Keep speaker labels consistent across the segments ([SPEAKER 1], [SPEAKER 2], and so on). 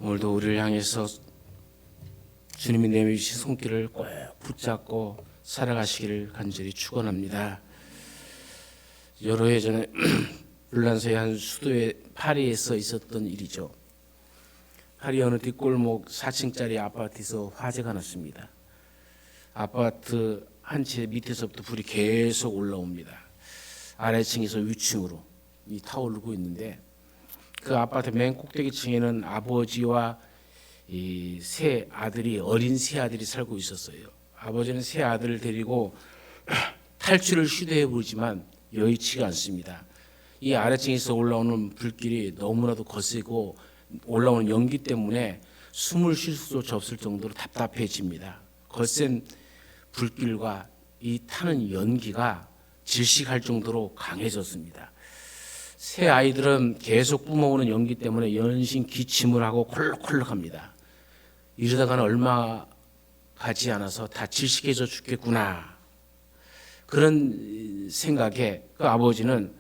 [SPEAKER 1] 오늘도 우리를 향해서 주님이 내미신 손길을 꼭 붙잡고 살아가시기를 간절히 축원합니다. 여러 해 전에 불란서의 한 수도의 파리에서 있었던 일이죠. 파리 어느 뒷골목 4층짜리 아파트에서 화재가 났습니다. 아파트 한 채 밑에서부터 불이 계속 올라옵니다. 아래층에서 위층으로 타오르고 있는데, 그 아파트 맨 꼭대기층에는 아버지와 이 세 아들이, 어린 세 아들이 살고 있었어요. 아버지는 세 아들을 데리고 탈출을 시도해 보지만 여의치가 않습니다. 이 아래층에서 올라오는 불길이 너무나도 거세고 올라오는 연기 때문에 숨을 쉴 수조차 없을 정도로 답답해집니다. 거센 불길과 이 타는 연기가 질식할 정도로 강해졌습니다. 새 아이들은 계속 뿜어오는 연기 때문에 연신 기침을 하고 콜록콜록합니다. 이러다가는 얼마 가지 않아서 다 질식해져 죽겠구나, 그런 생각에 그 아버지는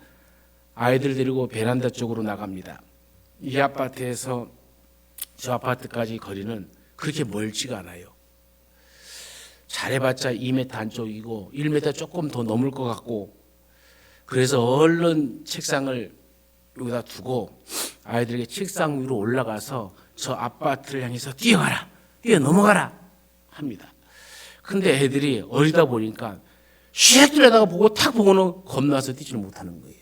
[SPEAKER 1] 아이들 데리고 베란다 쪽으로 나갑니다. 이 아파트에서 저 아파트까지 거리는 그렇게 멀지가 않아요. 잘해봤자 2m 안쪽이고 1m 조금 더 넘을 것 같고, 그래서 얼른 책상을 여기다 두고 아이들에게 책상 위로 올라가서 저 아파트를 향해서 뛰어가라, 뛰어넘어가라 합니다. 근데 애들이 어리다 보니까 슉 뛰어다가 보고 탁 보고는 겁나서 뛰지를 못하는 거예요.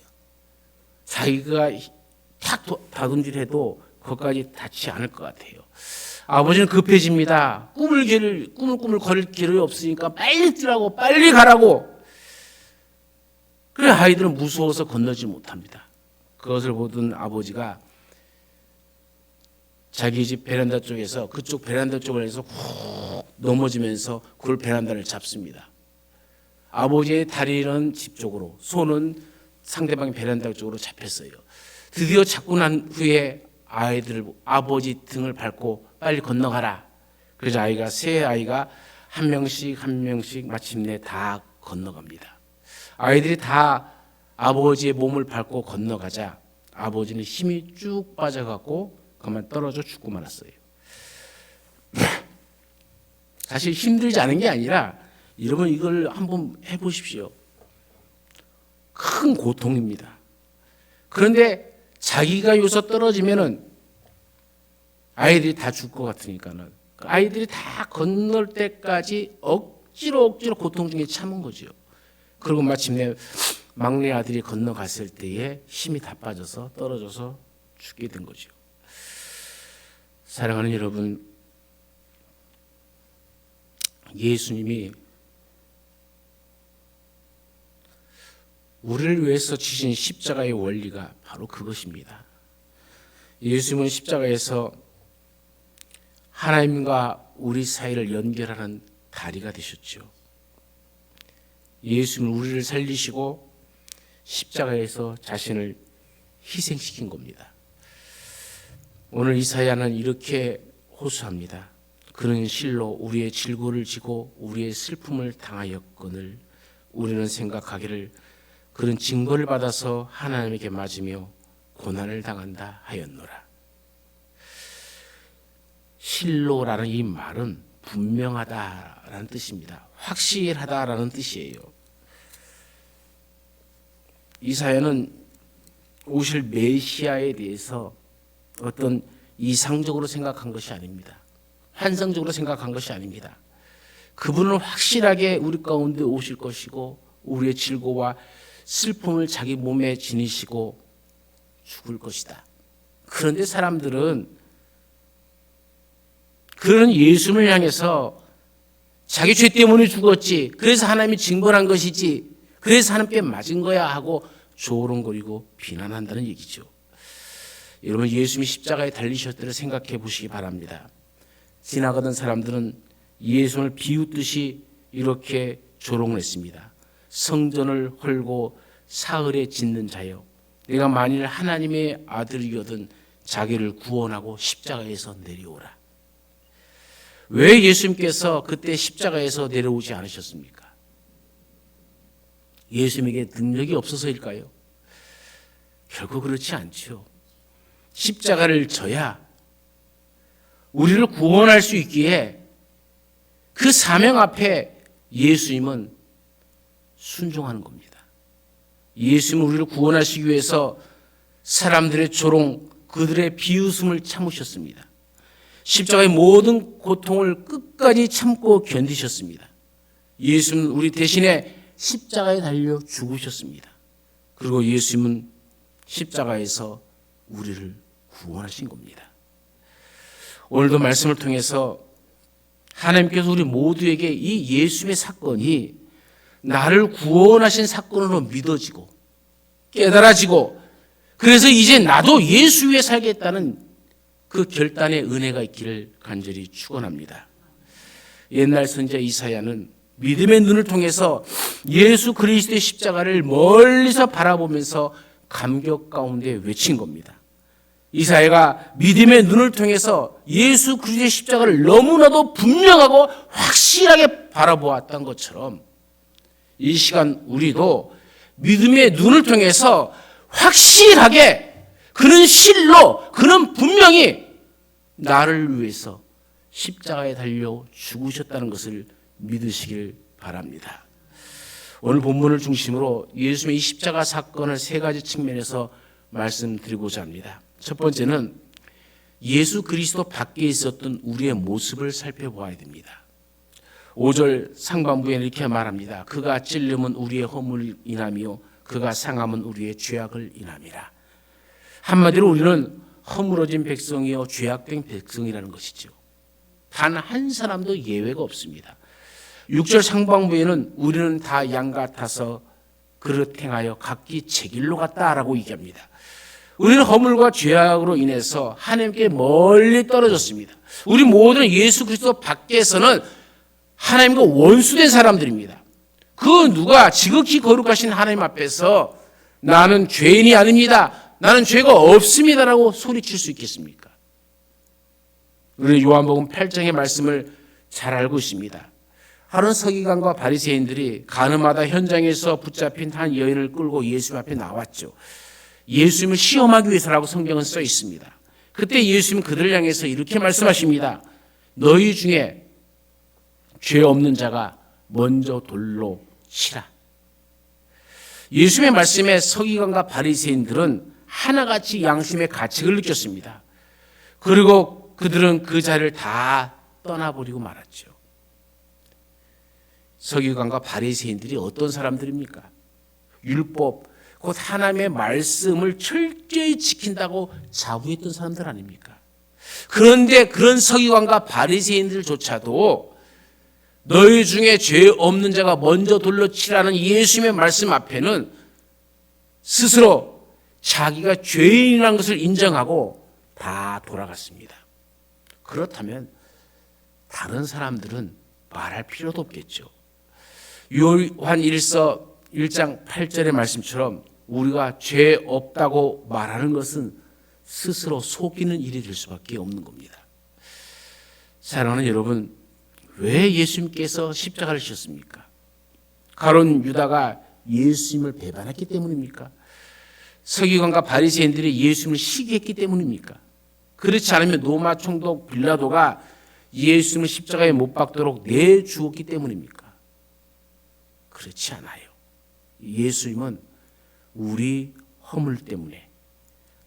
[SPEAKER 1] 자기가 탁 다듬질해도 그것까지 닿지 않을 것 같아요. 아버지는 급해집니다. 꿈을 거릴 길이 없으니까 빨리 뛰라고, 빨리 가라고. 그래 아이들은 무서워서 건너지 못합니다. 그것을 보던 아버지가 자기 집 베란다 쪽에서, 그쪽 베란다 쪽을 해서 훅 넘어지면서 그걸 베란다를 잡습니다. 아버지의 다리는 집 쪽으로, 손은 상대방 베란다 쪽으로 잡혔어요. 드디어 잡고 난 후에 아버지 등을 밟고 빨리 건너가라. 그래서 세 아이가 한 명씩 마침내 다 건너갑니다. 아이들이 다 아버지의 몸을 밟고 건너가자 아버지는 힘이 쭉 빠져갖고 그만 떨어져 죽고 말았어요. 사실 힘들지 않은 게 아니라, 여러분 이걸 한번 해보십시오. 큰 고통입니다. 그런데 자기가 여기서 떨어지면은 아이들이 다 죽을 것 같으니까는 아이들이 다 건널 때까지 억지로 고통 중에 참은 거죠. 그리고 마침내 막내 아들이 건너갔을 때에 힘이 다 빠져서 떨어져서 죽게 된 거죠. 사랑하는 여러분, 예수님이 우리를 위해서 지신 십자가의 원리가 바로 그것입니다. 예수님은 십자가에서 하나님과 우리 사이를 연결하는 다리가 되셨죠. 예수님은 우리를 살리시고 십자가에서 자신을 희생시킨 겁니다. 오늘 이사야는 이렇게 호소합니다. 그는 실로 우리의 질고를 지고 우리의 슬픔을 당하였거늘 우리는 생각하기를 그는 징벌을 받아서 하나님에게 맞으며 고난을 당한다 하였노라. 실로라는 이 말은 분명하다라는 뜻입니다. 확실하다라는 뜻이에요. 이사야는 오실 메시아에 대해서 어떤 이상적으로 생각한 것이 아닙니다. 환상적으로 생각한 것이 아닙니다. 그분은 확실하게 우리 가운데 오실 것이고 우리의 질고와 슬픔을 자기 몸에 지니시고 죽을 것이다. 그런데 사람들은 그런 예수님을 향해서 자기 죄 때문에 죽었지, 그래서 하나님이 징벌한 것이지, 그래서 하나님께 맞은 거야 하고 조롱거리고 비난한다는 얘기죠. 여러분, 예수님이 십자가에 달리셨을 때를 생각해 보시기 바랍니다. 지나가던 사람들은 예수님을 비웃듯이 이렇게 조롱을 했습니다. 성전을 헐고 사흘에 짓는 자여, 내가 만일 하나님의 아들이거든 자기를 구원하고 십자가에서 내려오라. 왜 예수님께서 그때 십자가에서 내려오지 않으셨습니까? 예수님에게 능력이 없어서일까요? 결코 그렇지 않죠. 십자가를 져야 우리를 구원할 수 있기에 그 사명 앞에 예수님은 순종하는 겁니다. 예수님은 우리를 구원하시기 위해서 사람들의 조롱, 그들의 비웃음을 참으셨습니다. 십자가의 모든 고통을 끝까지 참고 견디셨습니다. 예수님은 우리 대신에 십자가에 달려 죽으셨습니다. 그리고 예수님은 십자가에서 우리를 구원하신 겁니다. 오늘도 말씀을 통해서 하나님께서 우리 모두에게 이 예수님의 사건이 나를 구원하신 사건으로 믿어지고 깨달아지고, 그래서 이제 나도 예수 위에 살겠다는 그 결단의 은혜가 있기를 간절히 축원합니다. 옛날 선지자 이사야는 믿음의 눈을 통해서 예수 그리스도의 십자가를 멀리서 바라보면서 감격 가운데 외친 겁니다. 이사야가 믿음의 눈을 통해서 예수 그리스도의 십자가를 너무나도 분명하고 확실하게 바라보았던 것처럼 이 시간 우리도 믿음의 눈을 통해서 확실하게, 그는 실로, 그는 분명히 나를 위해서 십자가에 달려 죽으셨다는 것을 믿으시길 바랍니다. 오늘 본문을 중심으로 예수님의 이 십자가 사건을 세 가지 측면에서 말씀드리고자 합니다. 첫 번째는 예수 그리스도 밖에 있었던 우리의 모습을 살펴보아야 됩니다. 5절 상반부에 이렇게 말합니다. 그가 찔림은 우리의 허물을 인하며 그가 상함은 우리의 죄악을 인함이라. 한마디로 우리는 허물어진 백성이요 죄악된 백성이라는 것이죠. 단 한 사람도 예외가 없습니다. 6절 상반부에는 우리는 다 양 같아서 그릇 행하여 각기 제 길로 갔다라고 얘기합니다. 우리는 허물과 죄악으로 인해서 하나님께 멀리 떨어졌습니다. 우리 모두는 예수 그리스도 밖에서는 하나님과 원수된 사람들입니다. 그 누가 지극히 거룩하신 하나님 앞에서 나는 죄인이 아닙니다, 나는 죄가 없습니다라고 소리칠 수 있겠습니까? 우리 요한복음 8장의 말씀을 잘 알고 있습니다. 하루는 서기관과 바리새인들이 가늠하다 현장에서 붙잡힌 한 여인을 끌고 예수님 앞에 나왔죠. 예수님을 시험하기 위해서라고 성경은 써 있습니다. 그때 예수님은 그들을 향해서 이렇게 말씀하십니다. 너희 중에 죄 없는 자가 먼저 돌로 치라. 예수님의 말씀에 서기관과 바리새인들은 하나같이 양심의 가책을 느꼈습니다. 그리고 그들은 그 자리를 다 떠나버리고 말았죠. 서기관과 바리새인들이 어떤 사람들입니까? 율법, 곧 하나님의 말씀을 철저히 지킨다고 자부했던 사람들 아닙니까? 그런데 그런 서기관과 바리새인들조차도 너희 중에 죄 없는 자가 먼저 돌로 치라는 예수님의 말씀 앞에는 스스로 자기가 죄인이라는 것을 인정하고 다 돌아갔습니다. 그렇다면 다른 사람들은 말할 필요도 없겠죠. 요한 1장 8절의 말씀처럼 우리가 죄 없다고 말하는 것은 스스로 속이는 일이 될 수밖에 없는 겁니다. 사랑하는 여러분, 왜 예수님께서 십자가를 지셨습니까? 가룟 유다가 예수님을 배반했기 때문입니까? 서기관과 바리새인들이 예수님을 시기했기 때문입니까? 그렇지 않으면 로마 총독 빌라도가 예수님을 십자가에 못 박도록 내주었기 때문입니까? 그렇지 않아요. 예수님은 우리 허물 때문에,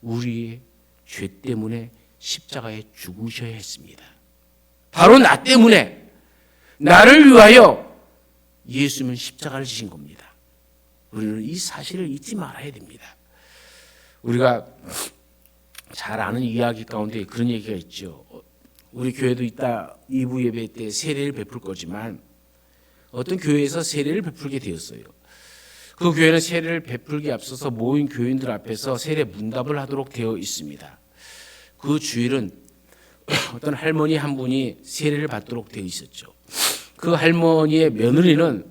[SPEAKER 1] 우리의 죄 때문에 십자가에 죽으셔야 했습니다. 바로 나 때문에, 나를 위하여 예수님은 십자가를 지신 겁니다. 우리는 이 사실을 잊지 말아야 됩니다. 우리가 잘 아는 이야기 가운데 그런 얘기가 있죠. 우리 교회도 이따 2부 예배 때 세례를 베풀 거지만 어떤 교회에서 세례를 베풀게 되었어요. 그 교회는 세례를 베풀기 앞서서 모인 교인들 앞에서 세례 문답을 하도록 되어 있습니다. 그 주일은 어떤 할머니 한 분이 세례를 받도록 되어 있었죠. 그 할머니의 며느리는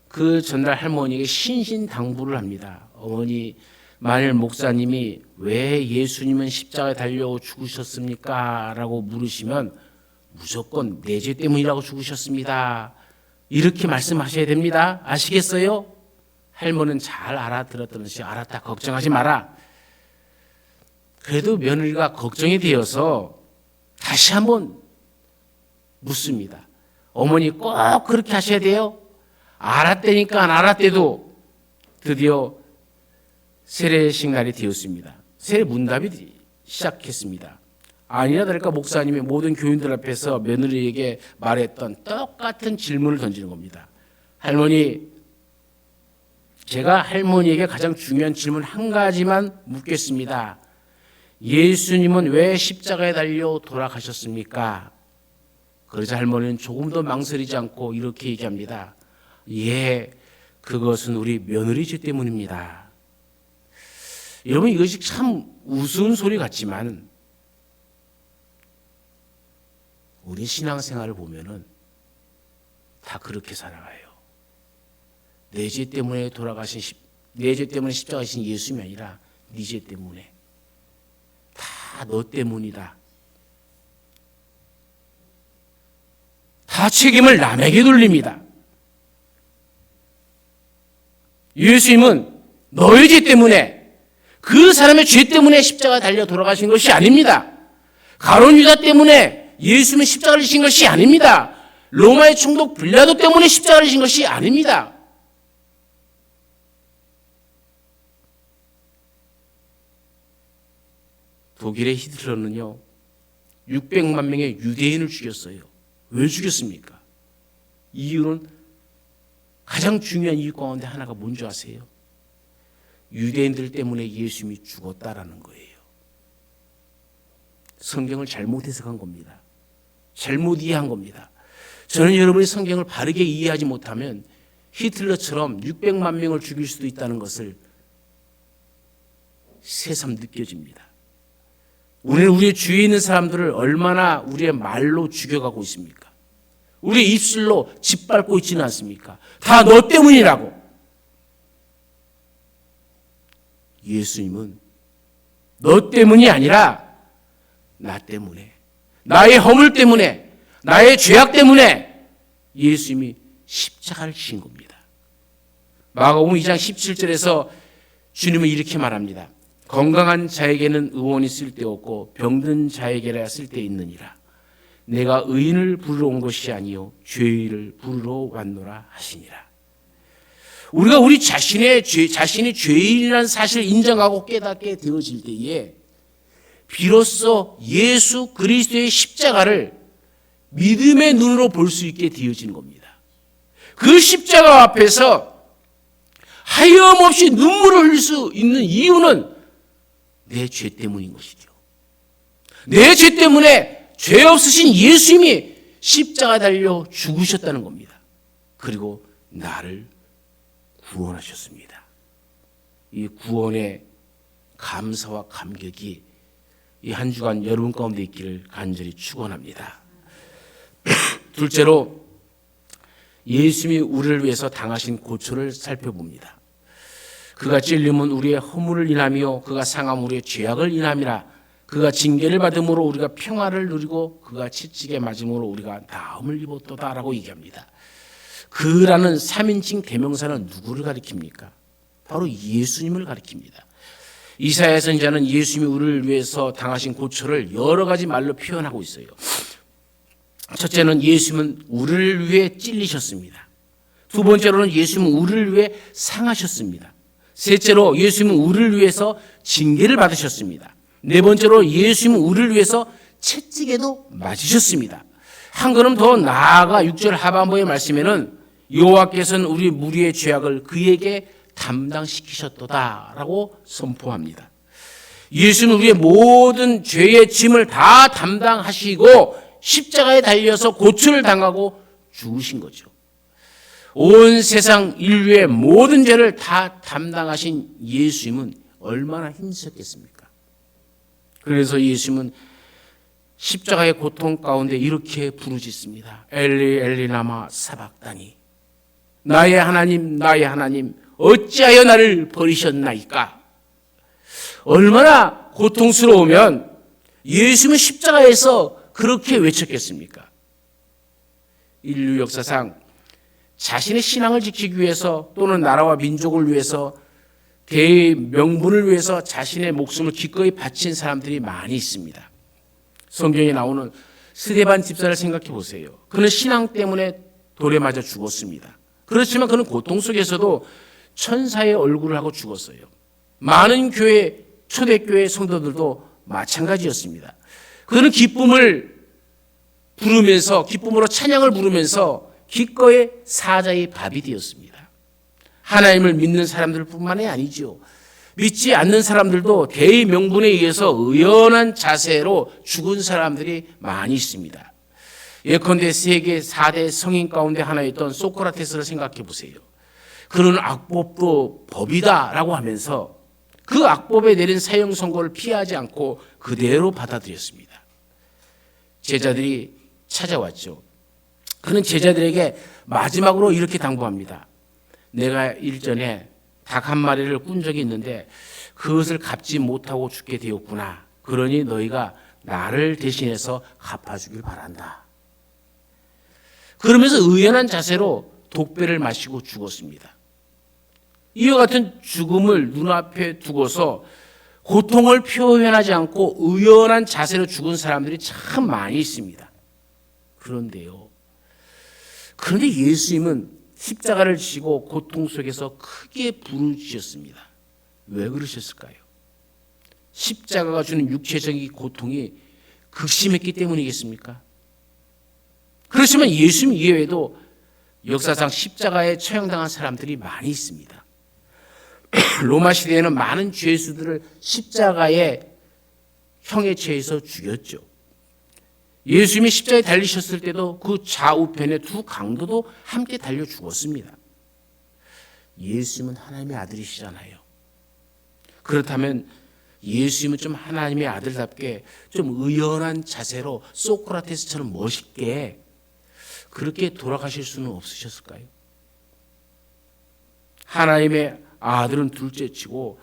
[SPEAKER 1] 그 전날 할머니에게 신신당부를 합니다. 어머니, 만일 목사님이 왜 예수님은 십자가에 달려 죽으셨습니까? 라고 물으시면 무조건 내 죄 때문이라고 죽으셨습니다. 이렇게 말씀하셔야 됩니다. 아시겠어요? 할머니는 잘 알아들었던 듯이 알았다, 걱정하지 마라. 그래도 며느리가 걱정이 되어서 다시 한번 묻습니다. 어머니 꼭 그렇게 하셔야 돼요? 알았다니까 안 알았대도 드디어 세례식 날이 되었습니다. 세례 문답이 시작했습니다. 아니나 다를까 목사님이 모든 교인들 앞에서 며느리에게 말했던 똑같은 질문을 던지는 겁니다. 할머니, 제가 할머니에게 가장 중요한 질문 한 가지만 묻겠습니다. 예수님은 왜 십자가에 달려 돌아가셨습니까? 그러자 할머니는 조금 더 망설이지 않고 이렇게 얘기합니다. 예, 그것은 우리 며느리 죄 때문입니다. 여러분, 이것이 참 우스운 소리 같지만 우리 신앙생활을 보면은 다 그렇게 살아가요. 내 죄 때문에 내 죄 때문에 십자가신 예수님이 아니라 네 죄 때문에, 다 너 때문이다. 다 책임을 남에게 돌립니다. 예수님은 너의 죄 때문에, 그 사람의 죄 때문에 십자가 달려 돌아가신 것이 아닙니다. 가룟 유다 때문에 예수님은 십자가를 지신 것이 아닙니다. 로마의 총독 빌라도 때문에 십자가를 지신 것이 아닙니다. 독일의 히틀러는요, 600만 명의 유대인을 죽였어요. 왜 죽였습니까? 이유는, 가장 중요한 이유 가운데 하나가 뭔지 아세요? 유대인들 때문에 예수님이 죽었다라는 거예요. 성경을 잘못 해석한 겁니다. 잘못 이해한 겁니다. 저는 여러분이 성경을 바르게 이해하지 못하면 히틀러처럼 600만 명을 죽일 수도 있다는 것을 새삼 느껴집니다. 우리는 우리의 주위에 있는 사람들을 얼마나 우리의 말로 죽여가고 있습니까? 우리의 입술로 짓밟고 있지는 않습니까? 다 너 때문이라고. 예수님은 너 때문이 아니라 나 때문에, 나의 허물 때문에, 나의 죄악 때문에 예수님이 십자가를 지신 겁니다. 마가복음 2장 17절에서 주님은 이렇게 말합니다. 건강한 자에게는 의원이 쓸데없고 병든 자에게라 쓸데있느니라. 내가 의인을 부르러 온 것이 아니요 죄인을 부르러 왔노라 하시니라. 우리가 우리 자신이 죄인이라는 사실을 인정하고 깨닫게 되어질 때에 비로소 예수 그리스도의 십자가를 믿음의 눈으로 볼 수 있게 되어지는 겁니다. 그 십자가 앞에서 하염없이 눈물을 흘릴 수 있는 이유는 내 죄 때문인 것이죠. 내 죄 때문에 죄 없으신 예수님이 십자가 달려 죽으셨다는 겁니다. 그리고 나를 구원하셨습니다. 이 구원의 감사와 감격이 이 한 주간 여러분 가운데 있기를 간절히 축원합니다. 둘째로 예수님이 우리를 위해서 당하신 고초를 살펴봅니다. 그가 찔림은 우리의 허물을 인하며 그가 상함은 우리의 죄악을 인함이라. 그가 징계를 받음으로 우리가 평화를 누리고 그가 채찍에 맞음으로 우리가 나음을 입었도다라고 얘기합니다. 그라는 3인칭 대명사는 누구를 가리킵니까? 바로 예수님을 가리킵니다. 이사야 선지자는 예수님이 우리를 위해서 당하신 고초를 여러 가지 말로 표현하고 있어요. 첫째는 예수님은 우리를 위해 찔리셨습니다. 두 번째로는 예수님은 우리를 위해 상하셨습니다. 셋째로 예수님은 우리를 위해서 징계를 받으셨습니다. 네 번째로 예수님은 우리를 위해서 채찍에도 맞으셨습니다. 한 걸음 더 나아가 6절 하반부의 말씀에는 여호와께서는 우리 무리의 죄악을 그에게 담당시키셨도다라고 선포합니다. 예수는 우리의 모든 죄의 짐을 다 담당하시고 십자가에 달려서 고초를 당하고 죽으신 거죠. 온 세상 인류의 모든 죄를 다 담당하신 예수님은 얼마나 힘쓰셨겠습니까? 그래서 예수님은 십자가의 고통 가운데 이렇게 부르짖습니다. 엘리 엘리 라마 사박다니, 나의 하나님 나의 하나님 어찌하여 나를 버리셨나이까. 얼마나 고통스러우면 예수님은 십자가에서 그렇게 외쳤겠습니까? 인류 역사상 자신의 신앙을 지키기 위해서 또는 나라와 민족을 위해서 대의 명분을 위해서 자신의 목숨을 기꺼이 바친 사람들이 많이 있습니다. 성경에 나오는 스데반 집사를 생각해 보세요. 그는 신앙 때문에 돌에 맞아 죽었습니다. 그렇지만 그는 고통 속에서도 천사의 얼굴을 하고 죽었어요. 많은 교회, 초대교회 성도들도 마찬가지였습니다. 그는 기쁨을 부르면서, 기쁨으로 찬양을 부르면서 기꺼이 사자의 밥이 되었습니다. 하나님을 믿는 사람들뿐만이 아니죠. 믿지 않는 사람들도 대의 명분에 의해서 의연한 자세로 죽은 사람들이 많이 있습니다. 예컨대 세계 4대 성인 가운데 하나였던 소크라테스를 생각해 보세요. 그는 악법도 법이다라고 하면서 그 악법에 내린 사형 선고를 피하지 않고 그대로 받아들였습니다. 제자들이 찾아왔죠. 그는 제자들에게 마지막으로 이렇게 당부합니다. 내가 일전에 닭 한 마리를 꾼 적이 있는데 그것을 갚지 못하고 죽게 되었구나. 그러니 너희가 나를 대신해서 갚아주길 바란다. 그러면서 의연한 자세로 독배를 마시고 죽었습니다. 이와 같은 죽음을 눈앞에 두고서 고통을 표현하지 않고 의연한 자세로 죽은 사람들이 참 많이 있습니다. 그런데 예수님은 십자가를 지고 고통 속에서 크게 부르짖었습니다. 왜 그러셨을까요? 십자가가 주는 육체적인 고통이 극심했기 때문이겠습니까? 그렇지만 예수님 이외에도 역사상 십자가에 처형당한 사람들이 많이 있습니다. 로마 시대에는 많은 죄수들을 십자가에 형에 처해서 죽였죠. 예수님이 십자가에 달리셨을 때도 그 좌우편에 두 강도도 함께 달려 죽었습니다. 예수님은 하나님의 아들이시잖아요. 그렇다면 예수님은 좀 하나님의 아들답게 좀 의연한 자세로 소크라테스처럼 멋있게 그렇게 돌아가실 수는 없으셨을까요? 하나님의 아들은 둘째치고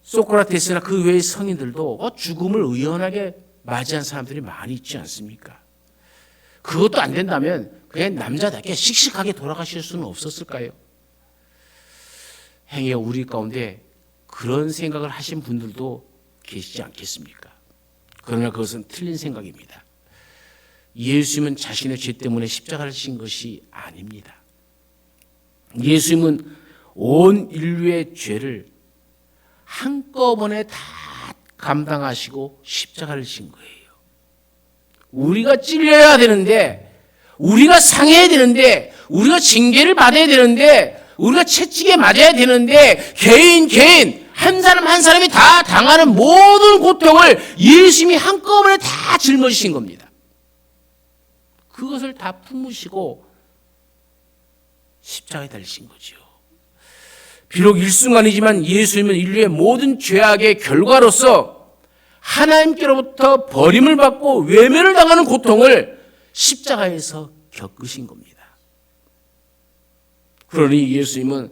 [SPEAKER 1] 소크라테스나 그 외의 성인들도 죽음을 의연하게 맞이한 사람들이 많이 있지 않습니까? 그것도 안 된다면 그냥 남자답게 씩씩하게 돌아가실 수는 없었을까요? 행여 우리 가운데 그런 생각을 하신 분들도 계시지 않겠습니까? 그러나 그것은 틀린 생각입니다. 예수님은 자신의 죄 때문에 십자가를 진 것이 아닙니다. 예수님은 온 인류의 죄를 한꺼번에 다 감당하시고 십자가를 진 거예요. 우리가 찔려야 되는데, 우리가 상해야 되는데, 우리가 징계를 받아야 되는데, 우리가 채찍에 맞아야 되는데, 개인 한 사람 한 사람이 다 당하는 모든 고통을 예수님이 한꺼번에 다 짊어지신 겁니다. 그것을 다 품으시고 십자가에 달리신 거죠. 비록 일순간이지만 예수님은 인류의 모든 죄악의 결과로서 하나님께로부터 버림을 받고 외면을 당하는 고통을 십자가에서 겪으신 겁니다. 그러니 예수님은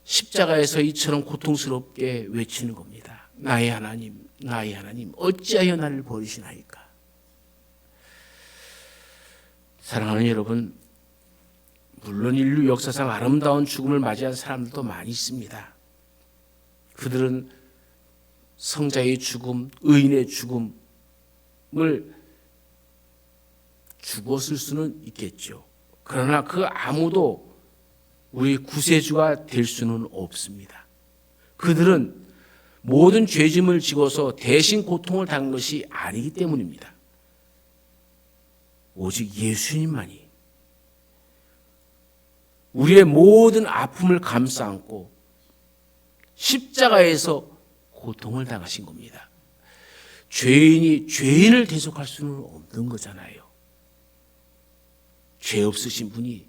[SPEAKER 1] 십자가에서 이처럼 고통스럽게 외치는 겁니다. 나의 하나님, 나의 하나님, 어찌하여 나를 버리시나이까? 사랑하는 여러분, 물론 인류 역사상 아름다운 죽음을 맞이한 사람들도 많이 있습니다. 그들은 성자의 죽음, 의인의 죽음을 죽었을 수는 있겠죠. 그러나 그 아무도 우리 구세주가 될 수는 없습니다. 그들은 모든 죄짐을 지고서 대신 고통을 당한 것이 아니기 때문입니다. 오직 예수님만이 우리의 모든 아픔을 감싸 안고 십자가에서 고통을 당하신 겁니다. 죄인이 죄인을 대속할 수는 없는 거잖아요. 죄 없으신 분이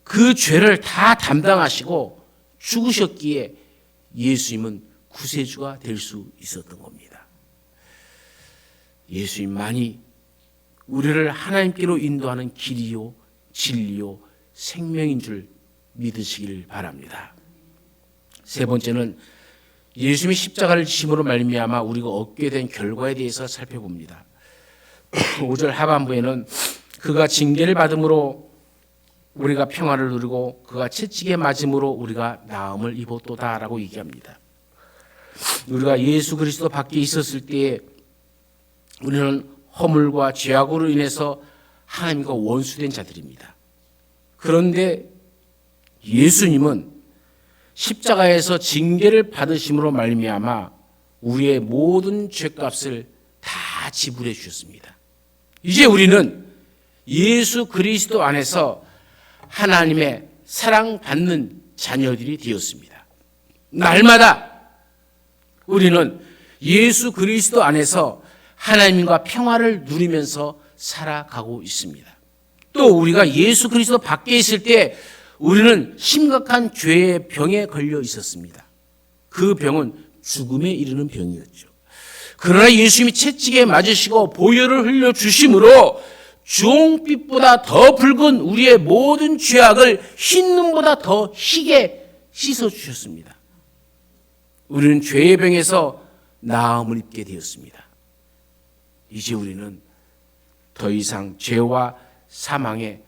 [SPEAKER 1] 그 죄를 다 담당하시고 죽으셨기에 예수님은 구세주가 될 수 있었던 겁니다. 예수님만이 우리를 하나님께로 인도하는 길이요, 진리요, 생명인 줄 믿으시길 바랍니다. 세 번째는 예수님이 십자가를 지심으로 말미암아 우리가 얻게 된 결과에 대해서 살펴봅니다. 5절 하반부에는 그가 징계를 받음으로 우리가 평화를 누리고 그가 채찍에 맞음으로 우리가 나음을 입었도다라고 얘기합니다. 우리가 예수 그리스도 밖에 있었을 때에 우리는 허물과 죄악으로 인해서 하나님과 원수된 자들입니다. 그런데 예수님은 십자가에서 징계를 받으심으로 말미암아 우리의 모든 죄값을 다 지불해 주셨습니다. 이제 우리는 예수 그리스도 안에서 하나님의 사랑받는 자녀들이 되었습니다. 날마다 우리는 예수 그리스도 안에서 하나님과 평화를 누리면서 살아가고 있습니다. 또 우리가 예수 그리스도 밖에 있을 때 우리는 심각한 죄의 병에 걸려 있었습니다. 그 병은 죽음에 이르는 병이었죠. 그러나 예수님이 채찍에 맞으시고 보혈을 흘려 주심으로 주홍빛보다 더 붉은 우리의 모든 죄악을 흰 눈보다 더 희게 씻어 주셨습니다. 우리는 죄의 병에서 나음을 입게 되었습니다. 이제 우리는 더 이상 죄와 사망의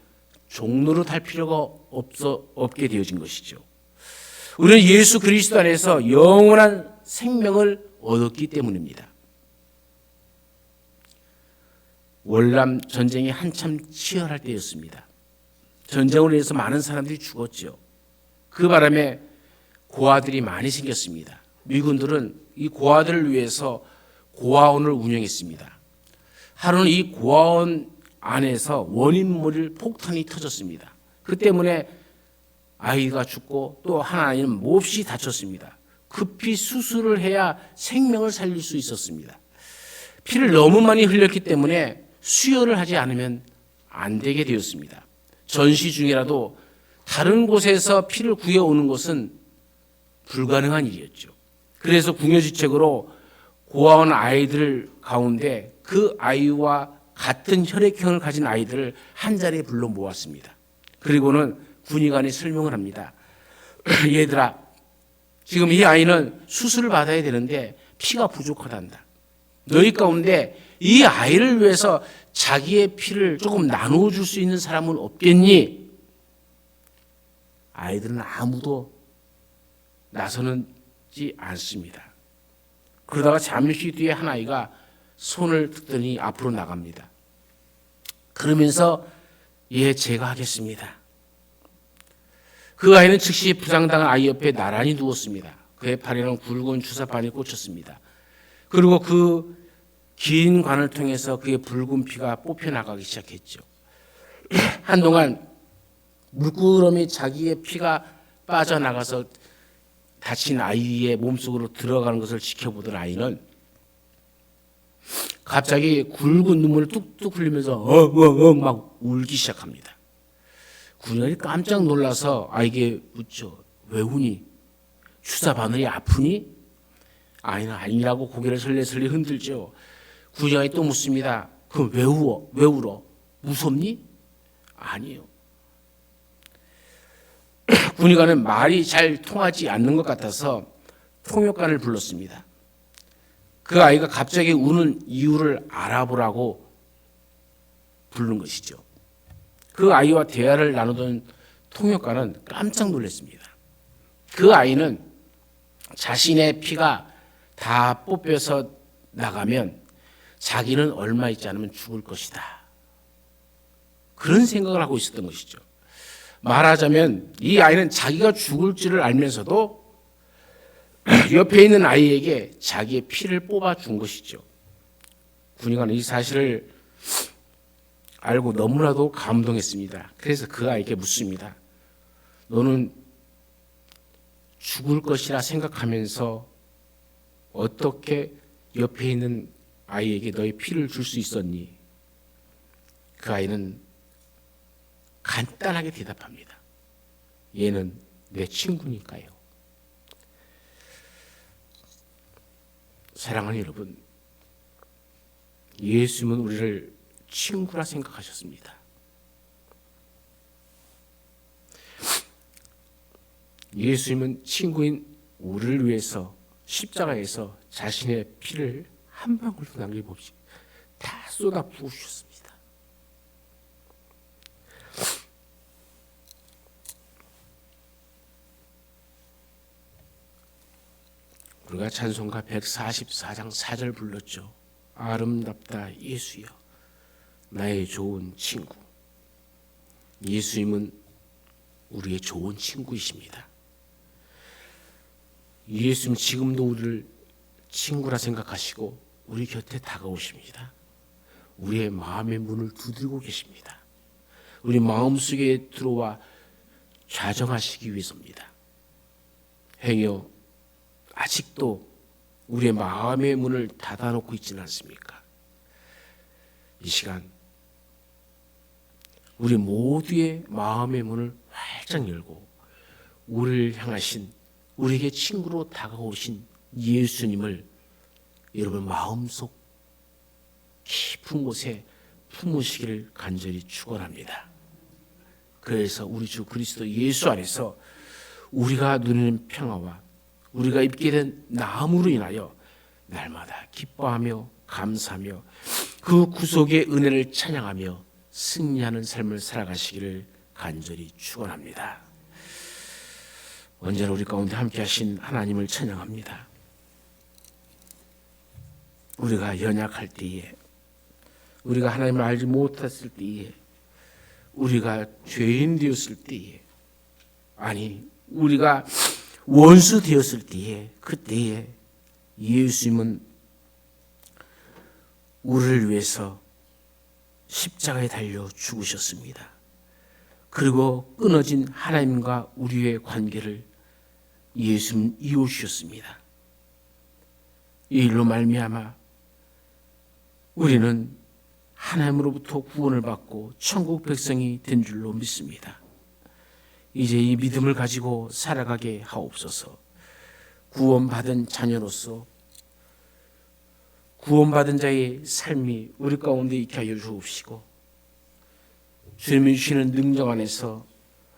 [SPEAKER 1] 종로로 탈 필요가 없게 되어진 것이죠. 우리는 예수 그리스도 안에서 영원한 생명을 얻었기 때문입니다. 월남 전쟁이 한참 치열할 때였습니다. 전쟁으로 인해서 많은 사람들이 죽었죠. 그 바람에 고아들이 많이 생겼습니다. 미군들은 이 고아들을 위해서 고아원을 운영했습니다. 하루는 이 고아원 안에서 원인모를 폭탄이 터졌습니다. 그 때문에 아이가 죽고 또 한 아이는 몹시 다쳤습니다. 급히 수술을 해야 생명을 살릴 수 있었습니다. 피를 너무 많이 흘렸기 때문에 수혈을 하지 않으면 안 되게 되었습니다. 전시 중이라도 다른 곳에서 피를 구해오는 것은 불가능한 일이었죠. 그래서 궁여지책으로 고아원 아이들 가운데 그 아이와 같은 혈액형을 가진 아이들을 한 자리에 불러 모았습니다. 그리고는 군의관이 설명을 합니다. 얘들아, 지금 이 아이는 수술을 받아야 되는데 피가 부족하단다. 너희 가운데 이 아이를 위해서 자기의 피를 조금 나누어 줄 수 있는 사람은 없겠니? 아이들은 아무도 나서지 않습니다. 그러다가 잠시 뒤에 한 아이가 손을 뜯더니 앞으로 나갑니다. 그러면서 예, 제가 하겠습니다. 그 아이는 즉시 부상당한 아이 옆에 나란히 누웠습니다. 그의 팔에는 굵은 주사바늘이 꽂혔습니다. 그리고 그 긴 관을 통해서 그의 붉은 피가 뽑혀나가기 시작했죠. 한동안 물끄러미 자기의 피가 빠져나가서 다친 아이의 몸속으로 들어가는 것을 지켜보던 아이는 갑자기 굵은 눈물을 뚝뚝 흘리면서 막 울기 시작합니다. 군인이 깜짝 놀라서 아이에게 묻죠. 왜 우니? 주사 바늘이 아프니? 아이는 아니라고 고개를 설레설레 흔들죠. 군인이 또 묻습니다. 그럼 왜 울어? 무섭니? 아니에요. 군의관은 말이 잘 통하지 않는 것 같아서 통역관을 불렀습니다. 그 아이가 갑자기 우는 이유를 알아보라고 부른 것이죠. 그 아이와 대화를 나누던 통역관은 깜짝 놀랐습니다. 그 아이는 자신의 피가 다 뽑혀서 나가면 자기는 얼마 있지 않으면 죽을 것이다. 그런 생각을 하고 있었던 것이죠. 말하자면 이 아이는 자기가 죽을 줄을 알면서도 옆에 있는 아이에게 자기의 피를 뽑아준 것이죠. 군의관은 이 사실을 알고 너무나도 감동했습니다. 그래서 그 아이에게 묻습니다. 너는 죽을 것이라 생각하면서 어떻게 옆에 있는 아이에게 너의 피를 줄 수 있었니? 그 아이는 간단하게 대답합니다. 얘는 내 친구니까요. 사랑하는 여러분, 예수님은 우리를 친구라 생각하셨습니다. 예수님은 친구인 우리를 위해서 십자가에서 자신의 피를 한 방울도 남김없이 다 쏟아 부으셨습니다. 우리가 찬송가 144장 4절 불렀죠. 아름답다 예수여, 나의 좋은 친구. 예수님은 우리의 좋은 친구이십니다. 예수님 지금도 우리를 친구라 생각하시고 우리 곁에 다가오십니다. 우리의 마음의 문을 두드리고 계십니다. 우리 마음속에 들어와 좌정하시기 위해서입니다. 행여 아직도 우리의 마음의 문을 닫아놓고 있지는 않습니까? 이 시간 우리 모두의 마음의 문을 활짝 열고 우리를 향하신, 우리에게 친구로 다가오신 예수님을 여러분 마음속 깊은 곳에 품으시기를 간절히 축원합니다. 그래서 우리 주 그리스도 예수 안에서 우리가 누리는 평화와 우리가 입게 된 나음으로 인하여 날마다 기뻐하며 감사하며 그 구속의 은혜를 찬양하며 승리하는 삶을 살아가시기를 간절히 축원합니다. 언제나 우리 가운데 함께 하신 하나님을 찬양합니다. 우리가 연약할 때에, 우리가 하나님을 알지 못했을 때에, 우리가 죄인 되었을 때에, 아니 우리가 원수 되었을 때에, 그때에 예수님은 우리를 위해서 십자가에 달려 죽으셨습니다. 그리고 끊어진 하나님과 우리의 관계를 예수님 이어주셨습니다. 이 일로 말미암아 우리는 하나님으로부터 구원을 받고 천국 백성이 된 줄로 믿습니다. 이제 이 믿음을 가지고 살아가게 하옵소서. 구원받은 자녀로서 구원받은 자의 삶이 우리 가운데 있게 하여 주옵시고, 주님이 주시는 능력 안에서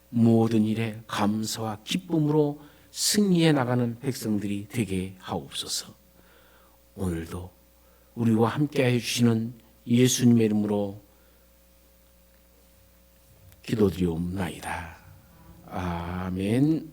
[SPEAKER 1] 모든 일에 감사와 기쁨으로 승리해 나가는 백성들이 되게 하옵소서. 오늘도 우리와 함께하여 주시는 예수님의 이름으로 기도드리옵나이다. 아멘.